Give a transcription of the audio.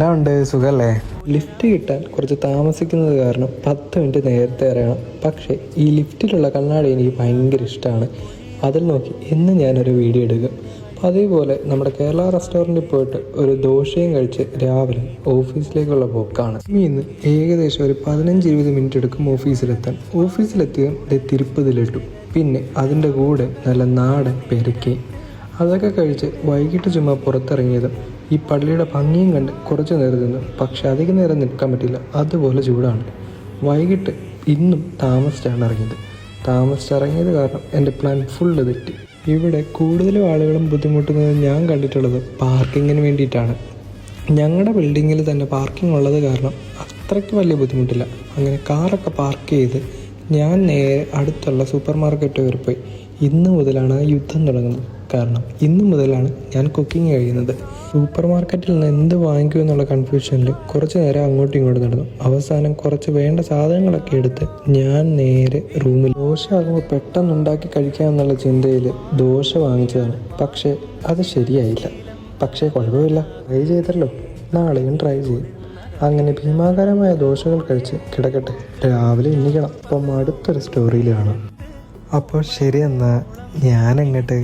എല്ലാം ഉണ്ട്, സുഖല്ലേ? ലിഫ്റ്റ് കിട്ടാൻ കുറച്ച് താമസിക്കുന്നത് കാരണം 10 മിനിറ്റ് നേരത്തെ ഇറങ്ങണം. പക്ഷേ ഈ ലിഫ്റ്റിലുള്ള കണ്ണാടി എനിക്ക് ഭയങ്കര ഇഷ്ടമാണ്. അതിൽ നോക്കി ഇന്ന് ഞാനൊരു വീഡിയോ എടുക്കും. അതേപോലെ നമ്മുടെ കേരള റെസ്റ്റോറൻറ്റിൽ പോയിട്ട് ഒരു ദോശയും കഴിച്ച് രാവിലെ ഓഫീസിലേക്കുള്ള പോക്കാണ്. ഇന്ന് ഏകദേശം ഒരു 15-20 മിനിറ്റ് എടുക്കും ഓഫീസിലെത്താൻ. ഓഫീസിലെത്തിയ തിരുപ്പതിലിട്ടു. പിന്നെ അതിൻ്റെ കൂടെ നല്ല നാടൻ പെരുക്കി അതൊക്കെ കഴിച്ച് വൈകിട്ട് ചുമ്മാ പുറത്തിറങ്ങിയതും ഈ പള്ളിയുടെ ഭംഗിയും കണ്ട് കുറച്ച് നേരം നിന്നു. പക്ഷെ അധികം നേരം നിൽക്കാൻ പറ്റില്ല, അതുപോലെ ചൂടാണ്. വൈകിട്ട് ഇന്നും താമസിച്ചിറങ്ങിയത് കാരണം എൻ്റെ പ്ലാൻ ഫുള്ള് തെറ്റി. ഇവിടെ കൂടുതലും ആളുകളും ബുദ്ധിമുട്ടുന്നത് ഞാൻ കണ്ടിട്ടുള്ളത് പാർക്കിങ്ങിന് വേണ്ടിയിട്ടാണ്. ഞങ്ങളുടെ ബിൽഡിങ്ങിൽ തന്നെ പാർക്കിംഗ് ഉള്ളത് കാരണം അത്രയ്ക്ക് വലിയ ബുദ്ധിമുട്ടില്ല. അങ്ങനെ കാറൊക്കെ പാർക്ക് ചെയ്ത് ഞാൻ നേരെ അടുത്തുള്ള സൂപ്പർ മാർക്കറ്റ് വരെ പോയി. ഇന്ന് മുതലാണ് യുദ്ധം തുടങ്ങുന്നത്. കാരണം ഇന്ന് മുതലാണ് ഞാൻ കുക്കിംഗ് കഴിയുന്നത്. സൂപ്പർ മാർക്കറ്റിൽ നിന്ന് എന്ത് വാങ്ങിക്കും എന്നുള്ള കൺഫ്യൂഷനിൽ കുറച്ച് നേരം അങ്ങോട്ടും ഇങ്ങോട്ടും നടന്നു. അവസാനം കുറച്ച് വേണ്ട സാധനങ്ങളൊക്കെ എടുത്ത് ഞാൻ നേരെ റൂമിൽ. ദോശ ആകുമ്പോൾ പെട്ടെന്ന് ഉണ്ടാക്കി കഴിക്കാമെന്നുള്ള ചിന്തയിൽ ദോശ വാങ്ങിച്ചതാണ്. പക്ഷേ അത് ശരിയായില്ല. പക്ഷേ കുഴപ്പമില്ല, ട്രൈ ചെയ്തല്ലോ, നാളെയും ട്രൈ ചെയ്യും. അങ്ങനെ ഭീമാകരമായ ദോശകൾ കഴിച്ച് കിടക്കട്ടെ, രാവിലെ എണ്ണിക്കണം. അപ്പം അടുത്തൊരു സ്റ്റോറിയിൽ കാണാം. അപ്പോൾ ശരി, എന്നാൽ ഞാനങ്ങോട്ട്